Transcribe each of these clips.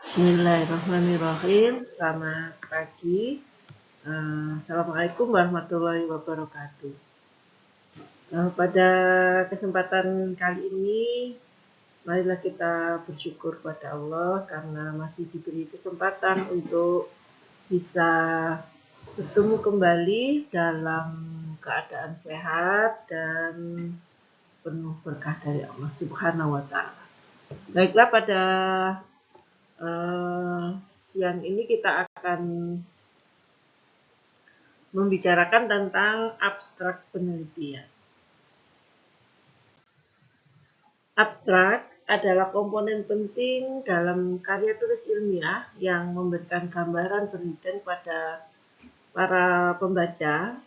Bismillahirrahmanirrahim. Selamat pagi. Assalamualaikum warahmatullahi wabarakatuh. Pada kesempatan kali ini, marilah kita bersyukur pada Allah karena masih diberi kesempatan untuk bisa bertemu kembali dalam keadaan sehat dan penuh berkah dari Allah Subhanahu wa Ta'ala. Baiklah, pada siang ini kita akan membicarakan tentang abstrak penelitian. Abstrak adalah komponen penting dalam karya tulis ilmiah yang memberikan gambaran penelitian pada para pembaca,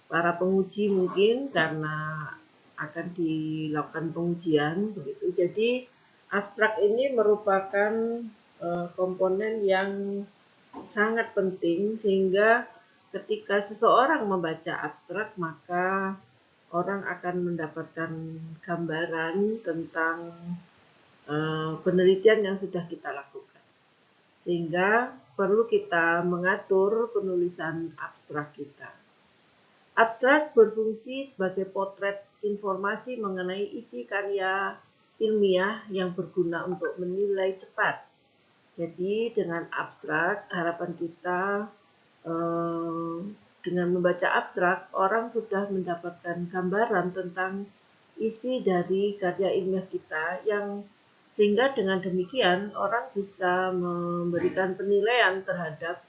para penguji mungkin karena akan dilakukan pengujian begitu. Jadi abstrak ini merupakan komponen yang sangat penting sehingga ketika seseorang membaca abstrak maka orang akan mendapatkan gambaran tentang penelitian yang sudah kita lakukan. Sehingga perlu kita mengatur penulisan abstrak kita. Abstrak berfungsi sebagai potret informasi mengenai isi karya ilmiah yang berguna untuk menilai cepat. Jadi dengan abstrak harapan kita dengan membaca abstrak orang sudah mendapatkan gambaran tentang isi dari karya ilmiah kita yang sehingga dengan demikian orang bisa memberikan penilaian terhadap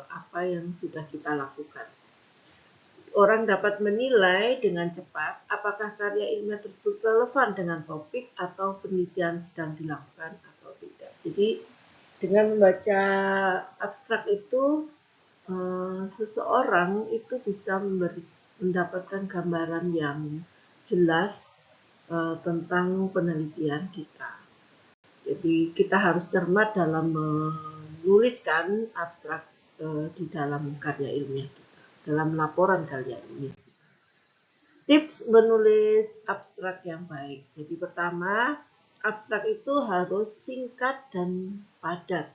apa yang sudah kita lakukan. Orang dapat menilai dengan cepat apakah karya ilmiah tersebut relevan dengan topik atau penelitian sedang dilakukan atau tidak. Jadi dengan membaca abstrak itu seseorang itu bisa mendapatkan gambaran yang jelas tentang penelitian kita. Jadi kita harus cermat dalam menuliskan abstrak di dalam karya ilmiah kita, dalam laporan karya ilmiah kita. Tips menulis abstrak yang baik. Jadi pertama, abstrak itu harus singkat dan padat.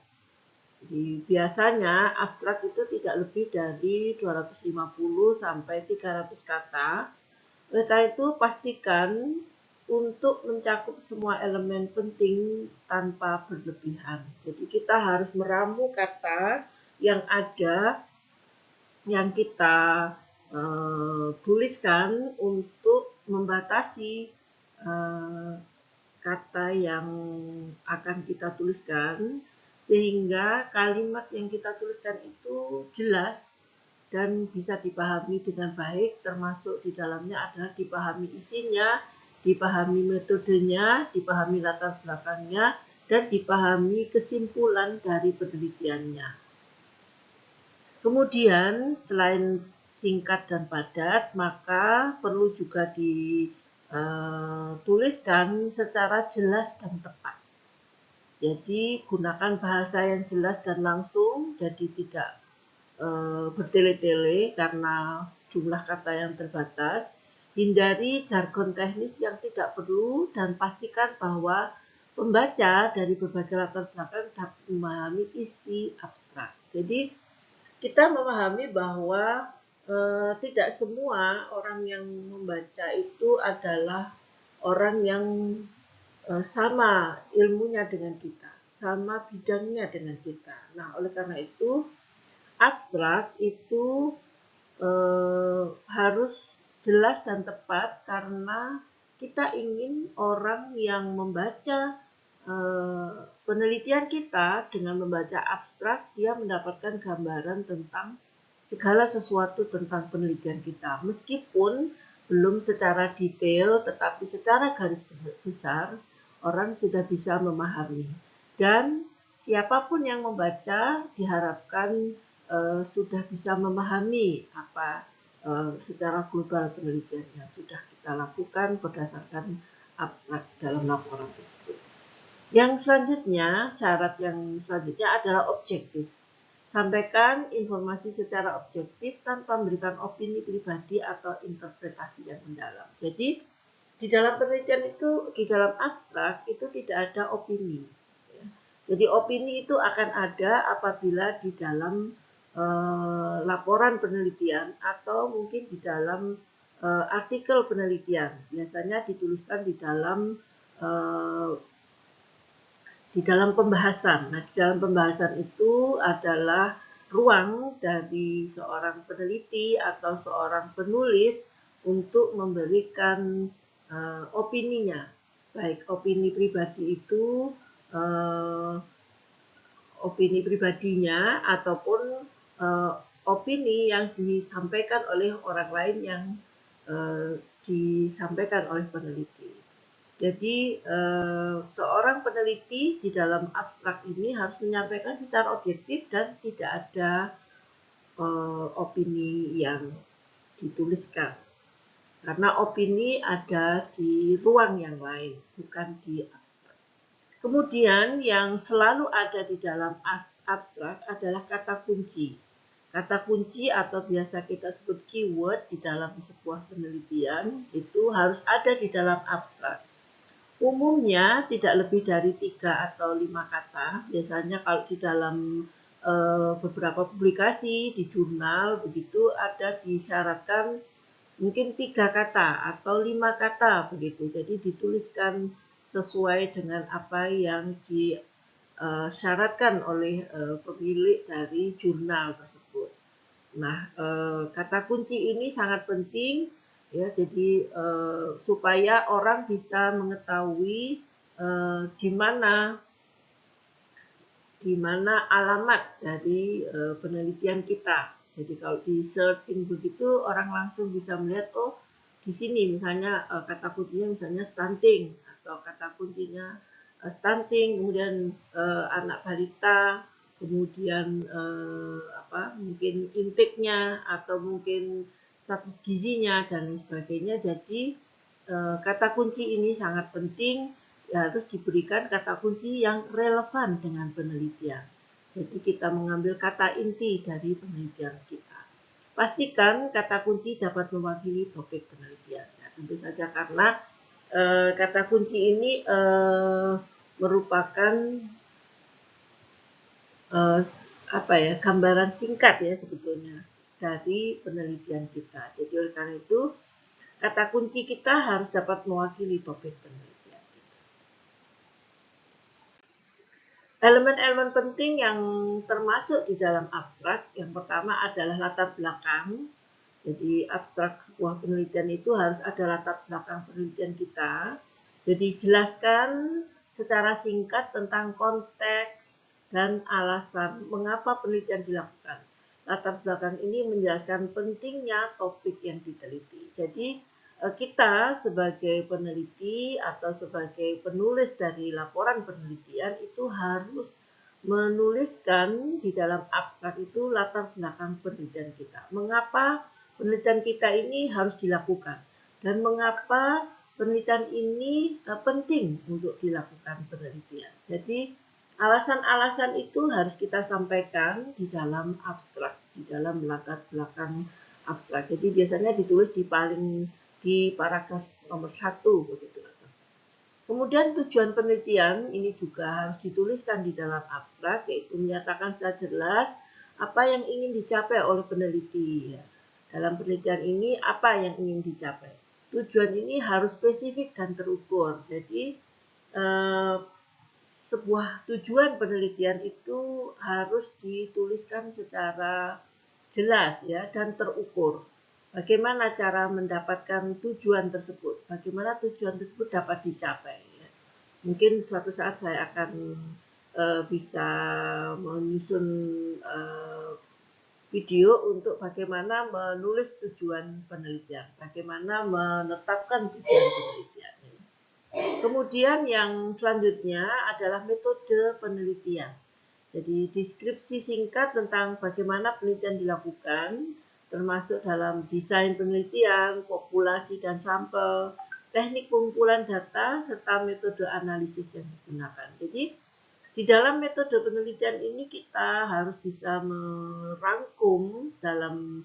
Jadi biasanya abstrak itu tidak lebih dari 250 sampai 300 kata. Oleh karena itu pastikan untuk mencakup semua elemen penting tanpa berlebihan. Jadi kita harus meramu kata yang ada yang kita tuliskan untuk membatasi kata yang akan kita tuliskan sehingga kalimat yang kita tuliskan itu jelas dan bisa dipahami dengan baik, termasuk di dalamnya adalah dipahami isinya, dipahami metodenya, dipahami latar belakangnya, dan dipahami kesimpulan dari penelitiannya. Kemudian selain singkat dan padat, maka perlu juga dituliskan secara jelas dan tepat. Jadi gunakan bahasa yang jelas dan langsung, jadi tidak bertele-tele karena jumlah kata yang terbatas. Hindari jargon teknis yang tidak perlu dan pastikan bahwa pembaca dari berbagai latar belakang dapat memahami isi abstrak. Jadi kita memahami bahwa tidak semua orang yang membaca itu adalah orang yang sama ilmunya dengan kita, sama bidangnya dengan kita. Nah, oleh karena itu abstrak itu harus jelas dan tepat karena kita ingin orang yang membaca penelitian kita dengan membaca abstrak, dia mendapatkan gambaran tentang segala sesuatu tentang penelitian kita. Meskipun belum secara detail, tetapi secara garis besar, orang sudah bisa memahami. Dan siapapun yang membaca diharapkan sudah bisa memahami apa secara global penelitian yang sudah kita lakukan berdasarkan abstrak dalam laporan tersebut. Yang selanjutnya, syarat yang selanjutnya adalah objektif. Sampaikan informasi secara objektif tanpa memberikan opini pribadi atau interpretasi yang mendalam. Jadi, di dalam penelitian itu, di dalam abstrak itu tidak ada opini. Jadi opini itu akan ada apabila di dalam laporan penelitian atau mungkin di dalam artikel penelitian. Biasanya dituliskan eh, di dalam pembahasan. Nah, di dalam pembahasan itu adalah ruang dari seorang peneliti atau seorang penulis untuk memberikan opininya. Baik opini pribadi itu uh, opini pribadinya ataupun opini yang disampaikan oleh orang lain yang disampaikan oleh peneliti. Jadi seorang peneliti di dalam abstrak ini harus menyampaikan secara objektif dan tidak ada opini yang dituliskan. Karena opini ada di ruang yang lain, bukan di abstrak. Kemudian yang selalu ada di dalam abstrak adalah kata kunci. Kata kunci atau biasa kita sebut keyword di dalam sebuah penelitian itu harus ada di dalam abstrak. Umumnya tidak lebih dari 3 atau 5 kata. Biasanya kalau di dalam beberapa publikasi di jurnal begitu ada disyaratkan mungkin 3 kata atau 5 kata begitu. Jadi dituliskan sesuai dengan apa yang disyaratkan oleh pemilik dari jurnal tersebut. Nah, kata kunci ini sangat penting ya, jadi supaya orang bisa mengetahui di mana alamat dari penelitian kita. Jadi kalau di searching begitu orang langsung bisa melihat oh di sini misalnya kata kuncinya misalnya stunting atau kata kuncinya stunting, kemudian anak balita, kemudian apa mungkin intake-nya atau mungkin status gizinya dan lain sebagainya. Jadi kata kunci ini sangat penting, ya, harus diberikan kata kunci yang relevan dengan penelitian. Jadi kita mengambil kata inti dari penelitian kita. Pastikan kata kunci dapat mewakili topik penelitian. Ya, tentu saja karena kata kunci ini merupakan apa ya gambaran singkat ya sebetulnya dari penelitian kita. Jadi oleh karena itu kata kunci kita harus dapat mewakili topik penelitian. Elemen-elemen penting yang termasuk di dalam abstrak, yang pertama adalah latar belakang. Jadi abstrak sebuah penelitian itu harus ada latar belakang penelitian kita. Jadi jelaskan secara singkat tentang konteks dan alasan mengapa penelitian dilakukan. Latar belakang ini menjelaskan pentingnya topik yang diteliti. Jadi kita sebagai peneliti atau sebagai penulis dari laporan penelitian itu harus menuliskan di dalam abstrak itu latar belakang penelitian kita. Mengapa penelitian kita ini harus dilakukan dan mengapa penelitian ini penting untuk dilakukan penelitian. Jadi alasan-alasan itu harus kita sampaikan di dalam abstrak, di dalam latar belakang abstrak. Jadi biasanya ditulis di paragraf nomor 1 begitu. Kemudian tujuan penelitian ini juga harus dituliskan di dalam abstrak, yaitu menyatakan secara jelas apa yang ingin dicapai oleh peneliti. Dalam penelitian ini apa yang ingin dicapai. Tujuan ini harus spesifik dan terukur. Jadi sebuah tujuan penelitian itu harus dituliskan secara jelas ya dan terukur. Bagaimana cara mendapatkan tujuan tersebut? Bagaimana tujuan tersebut dapat dicapai? Ya. Mungkin suatu saat saya akan bisa menyusun video untuk bagaimana menulis tujuan penelitian, bagaimana menetapkan tujuan penelitian. Kemudian yang selanjutnya adalah metode penelitian. Jadi deskripsi singkat tentang bagaimana penelitian dilakukan, termasuk dalam desain penelitian, populasi dan sampel, teknik pengumpulan data, serta metode analisis yang digunakan. Jadi di dalam metode penelitian ini kita harus bisa merangkum dalam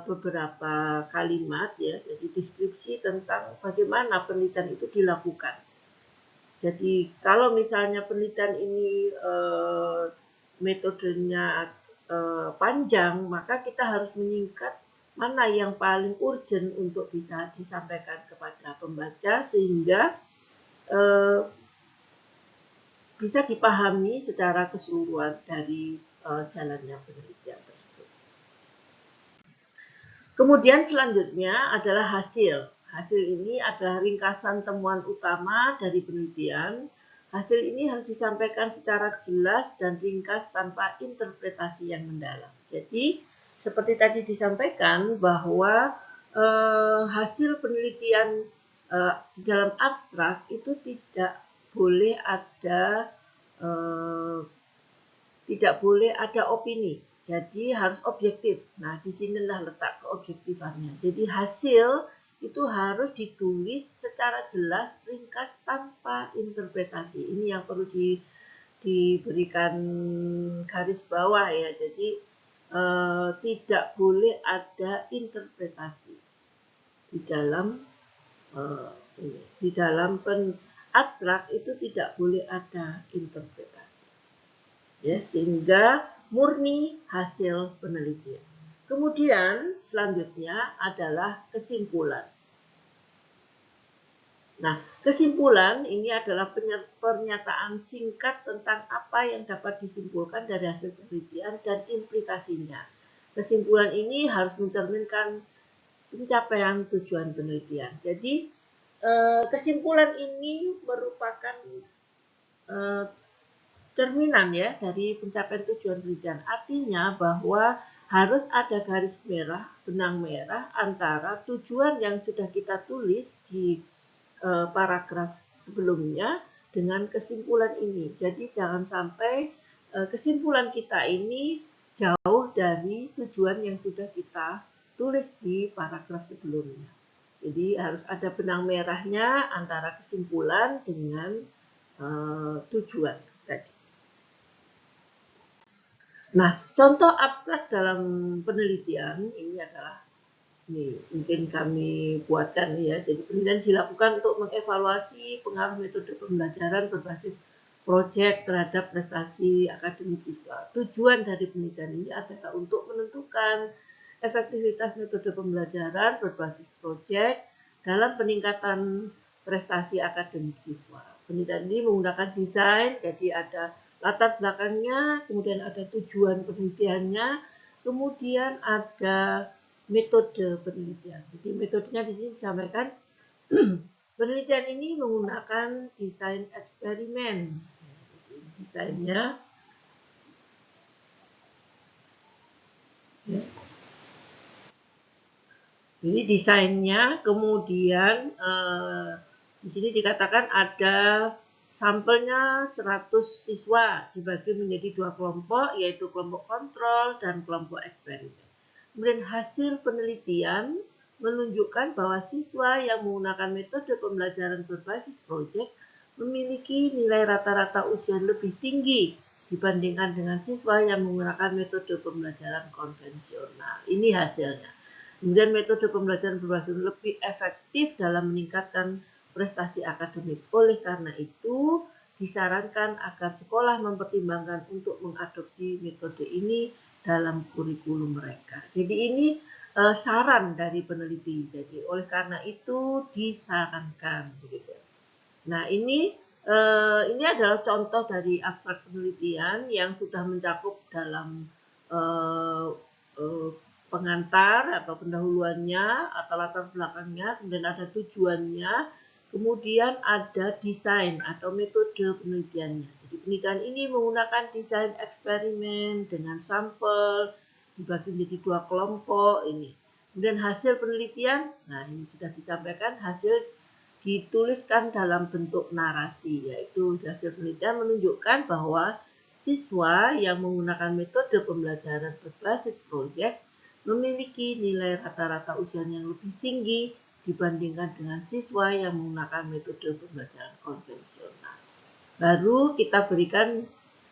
beberapa kalimat ya, jadi deskripsi tentang bagaimana penelitian itu dilakukan. Jadi kalau misalnya penelitian ini metodenya panjang, maka kita harus menyingkat mana yang paling urgent untuk bisa disampaikan kepada pembaca sehingga eh, bisa dipahami secara keseluruhan dari jalannya penelitian tersebut. Kemudian selanjutnya adalah hasil. Hasil ini adalah ringkasan temuan utama dari penelitian. Hasil ini harus disampaikan secara jelas dan ringkas tanpa interpretasi yang mendalam. Jadi, seperti tadi disampaikan bahwa hasil penelitian di dalam abstrak itu tidak boleh ada opini. Jadi harus objektif. Nah, disinilah letak keobjektifannya. Jadi hasil itu harus ditulis secara jelas, ringkas, tanpa interpretasi. Ini yang perlu diberikan garis bawah ya. Jadi tidak boleh ada interpretasi di dalam abstrak itu tidak boleh ada interpretasi. Ya, sehingga murni hasil penelitian. Kemudian selanjutnya adalah kesimpulan. Nah, kesimpulan ini adalah pernyataan singkat tentang apa yang dapat disimpulkan dari hasil penelitian dan implikasinya. Kesimpulan ini harus mencerminkan pencapaian tujuan penelitian. Jadi, kesimpulan ini merupakan cerminan ya dari pencapaian tujuan penelitian. Artinya bahwa harus ada garis merah, benang merah antara tujuan yang sudah kita tulis di paragraf sebelumnya dengan kesimpulan ini. Jadi jangan sampai kesimpulan kita ini jauh dari tujuan yang sudah kita tulis di paragraf sebelumnya. Jadi harus ada benang merahnya antara kesimpulan dengan tujuan tadi. Nah, contoh abstrak dalam penelitian ini adalah ini mungkin kami buatkan ya. Jadi penelitian dilakukan untuk mengevaluasi pengaruh metode pembelajaran berbasis proyek terhadap prestasi akademik siswa. Tujuan dari penelitian ini adalah untuk menentukan efektivitas metode pembelajaran berbasis proyek dalam peningkatan prestasi akademik siswa. Penelitian ini menggunakan desain, jadi ada latar belakangnya, kemudian ada tujuan penelitiannya, kemudian ada metode penelitian. Jadi metodenya di sini disampaikan penelitian ini menggunakan desain eksperimen. Desainnya ini desainnya, kemudian di sini dikatakan ada sampelnya 100 siswa dibagi menjadi 2 kelompok, yaitu kelompok kontrol dan kelompok eksperimen. Kemudian hasil penelitian menunjukkan bahwa siswa yang menggunakan metode pembelajaran berbasis proyek memiliki nilai rata-rata ujian lebih tinggi dibandingkan dengan siswa yang menggunakan metode pembelajaran konvensional. Ini hasilnya. Kemudian metode pembelajaran berbasis lebih efektif dalam meningkatkan prestasi akademik. Oleh karena itu, disarankan agar sekolah mempertimbangkan untuk mengadopsi metode ini dalam kurikulum mereka. Jadi ini saran dari peneliti. Jadi oleh karena itu disarankan begitu. Nah, ini adalah contoh dari abstrak penelitian yang sudah mencakup dalam pengantar atau pendahuluannya atau latar belakangnya, kemudian ada tujuannya, kemudian ada desain atau metode penelitiannya. Jadi penelitian ini menggunakan desain eksperimen dengan sampel dibagi menjadi 2 kelompok ini. Kemudian hasil penelitian, nah ini sudah disampaikan, hasil dituliskan dalam bentuk narasi, yaitu hasil penelitian menunjukkan bahwa siswa yang menggunakan metode pembelajaran berbasis proyek memiliki nilai rata-rata ujian yang lebih tinggi dibandingkan dengan siswa yang menggunakan metode pembelajaran konvensional. Baru kita berikan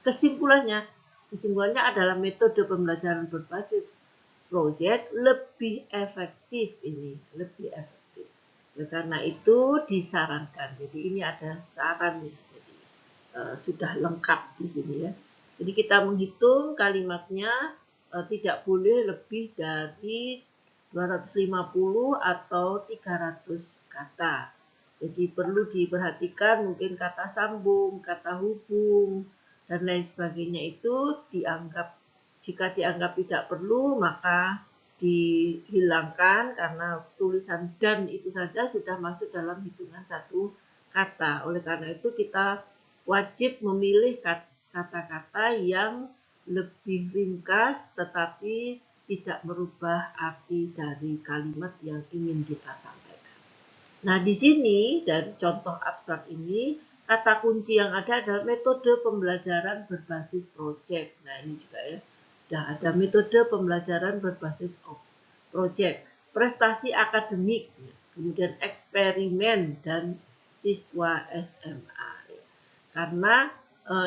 kesimpulannya. Kesimpulannya adalah metode pembelajaran berbasis proyek lebih efektif ini, lebih efektif. Karena itu disarankan. Jadi ini ada saran, jadi sudah lengkap di sini ya. Jadi kita menghitung kalimatnya tidak boleh lebih dari 250 atau 300 kata. Jadi perlu diperhatikan mungkin kata sambung, kata hubung, dan lain sebagainya itu jika dianggap tidak perlu maka dihilangkan karena tulisan dan itu saja sudah masuk dalam hitungan satu kata. Oleh karena itu kita wajib memilih kata-kata yang lebih ringkas tetapi tidak merubah arti dari kalimat yang ingin kita sampaikan. Nah, di sini dari contoh abstrak ini, kata kunci yang ada adalah metode pembelajaran berbasis proyek. Nah, ini juga ya, sudah ada metode pembelajaran berbasis proyek, prestasi akademik, kemudian eksperimen, dan siswa SMA. Karena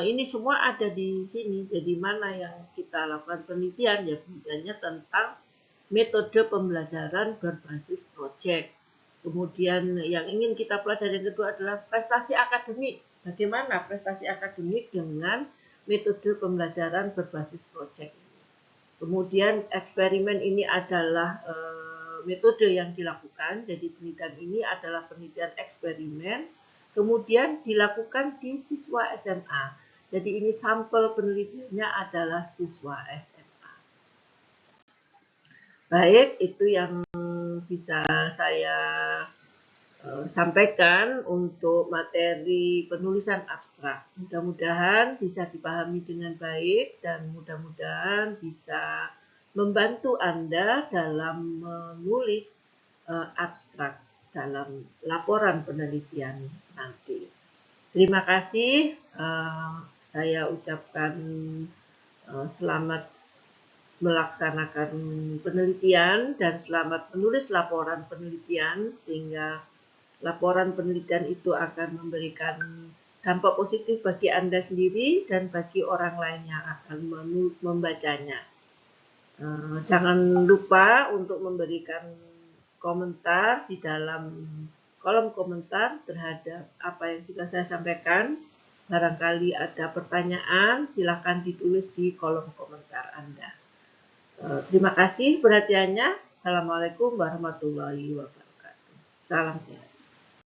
ini semua ada di sini, jadi mana yang kita lakukan penelitian, ya penelitiannya tentang metode pembelajaran berbasis proyek. Kemudian yang ingin kita pelajari yang kedua adalah prestasi akademik. Bagaimana prestasi akademik dengan metode pembelajaran berbasis proyek. Kemudian eksperimen ini adalah metode yang dilakukan. Jadi penelitian ini adalah penelitian eksperimen. Kemudian dilakukan di siswa SMA. Jadi ini sampel penelitiannya adalah siswa SMA. Baik, itu yang bisa saya sampaikan untuk materi penulisan abstrak. Mudah-mudahan bisa dipahami dengan baik dan mudah-mudahan bisa membantu Anda dalam menulis abstrak dalam laporan penelitian nanti. Terima kasih. Saya ucapkan selamat melaksanakan penelitian dan selamat menulis laporan penelitian sehingga laporan penelitian itu akan memberikan dampak positif bagi Anda sendiri dan bagi orang lain yang akan membacanya. Jangan lupa untuk memberikan komentar di dalam kolom komentar terhadap apa yang sudah saya sampaikan. Barangkali ada pertanyaan, silakan ditulis di kolom komentar Anda. Terima kasih perhatiannya. Assalamualaikum warahmatullahi wabarakatuh. Salam sehat.